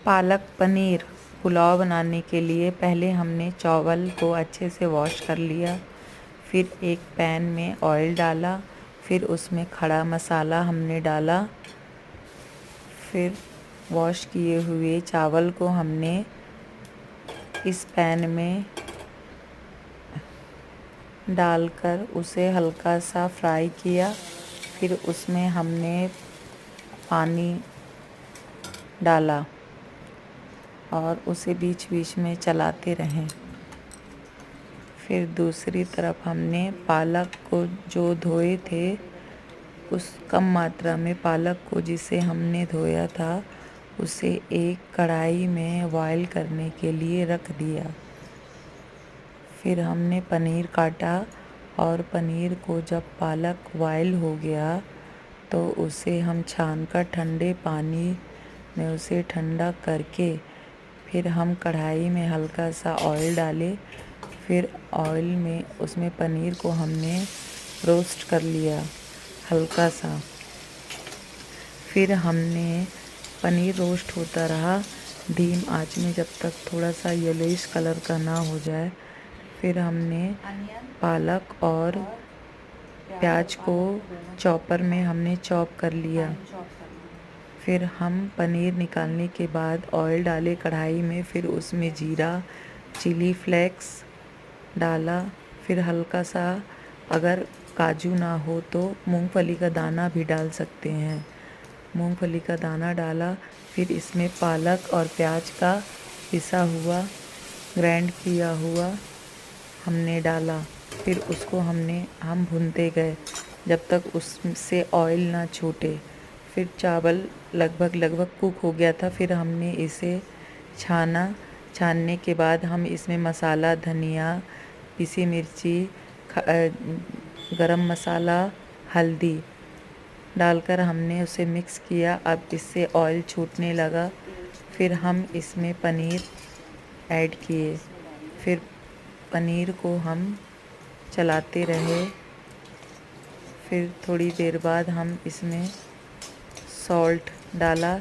पालक पनीर पुलाव बनाने के लिए पहले हमने चावल को अच्छे से वॉश कर लिया। फिर एक पैन में ऑयल डाला, फिर उसमें खड़ा मसाला हमने डाला। फिर वॉश किए हुए चावल को हमने इस पैन में डालकर उसे हल्का सा फ्राई किया। फिर उसमें हमने पानी डाला और उसे बीच बीच में चलाते रहें। फिर दूसरी तरफ हमने पालक को जो धोए थे, उस कम मात्रा में पालक को जिसे हमने धोया था, उसे एक कढ़ाई में बॉईल करने के लिए रख दिया। फिर हमने पनीर काटा और पनीर को जब पालक बॉईल हो गया तो उसे हम छानकर ठंडे पानी में उसे ठंडा करके फिर हम कढ़ाई में हल्का सा ऑयल डाले। फिर ऑयल में उसमें पनीर को हमने रोस्ट कर लिया हल्का सा। फिर हमने पनीर रोस्ट होता रहा धीम आंच में जब तक थोड़ा सा येलोइश कलर का ना हो जाए। फिर हमने पालक और प्याज को चॉपर में हमने चॉप कर लिया। फिर हम पनीर निकालने के बाद ऑयल डाले कढ़ाई में, फिर उसमें जीरा, चिली फ्लेक्स डाला। फिर हल्का सा, अगर काजू ना हो तो मूंगफली का दाना भी डाल सकते हैं। मूंगफली का दाना डाला। फिर इसमें पालक और प्याज का पिसा हुआ, ग्राइंड किया हुआ हमने डाला। फिर उसको हम भूनते गए जब तक उससे ऑयल ना छूटे। फिर चावल लगभग कुक हो गया था। फिर हमने इसे छाना। छानने के बाद हम इसमें मसाला, धनिया, पिसी मिर्ची, गरम मसाला, हल्दी डालकर हमने उसे मिक्स किया। अब इससे ऑयल छूटने लगा। फिर हम इसमें पनीर ऐड किए। फिर पनीर को हम चलाते रहे। फिर थोड़ी देर बाद हम इसमें सॉल्ट डाला।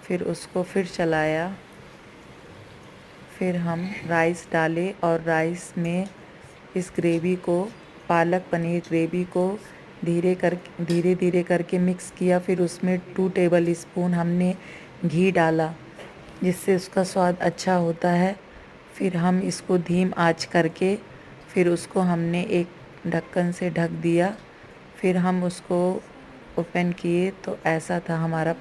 फिर उसको फिर चलाया। फिर हम राइस डाले और राइस में इस ग्रेवी को, पालक पनीर ग्रेवी को धीरे धीरे करके मिक्स किया। फिर उसमें 2 टेबल स्पून हमने घी डाला, जिससे उसका स्वाद अच्छा होता है। फिर हम इसको धीम आंच करके फिर उसको हमने एक ढक्कन से ढक दिया। फिर हम उसको ओपन किए तो ऐसा था हमारा